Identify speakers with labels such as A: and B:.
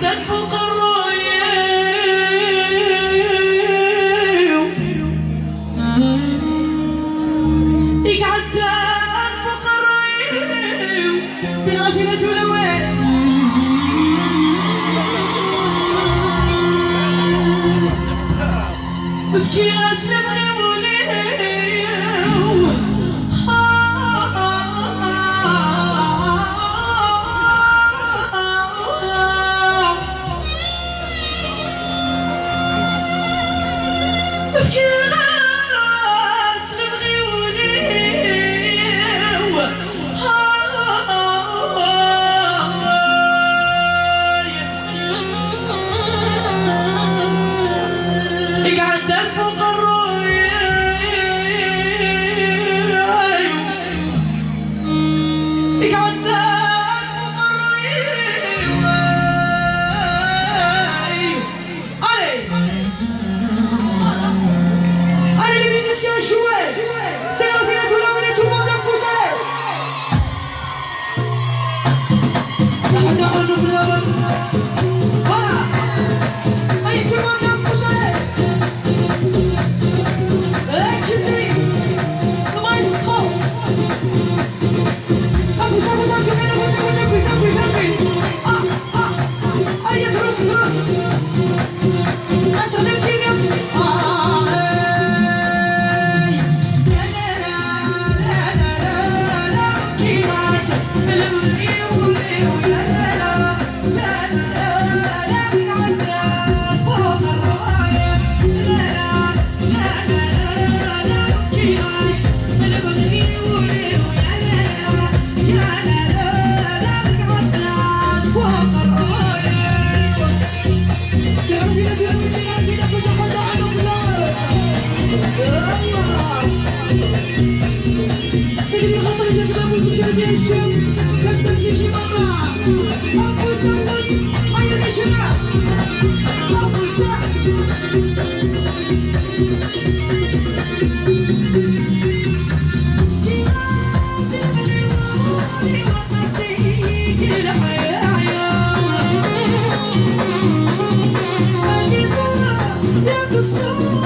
A: يقعد فوق الرايه يقعد فوق الرايه تغرى في ناس ولا وين بفكي اسلم غيبوني يقعد فوق الرايه يقعد فوق الرايه allez les musiciens jouez c'est la finale tout le monde tout le monde pousse allez voilà allez tout le monde pousse allez So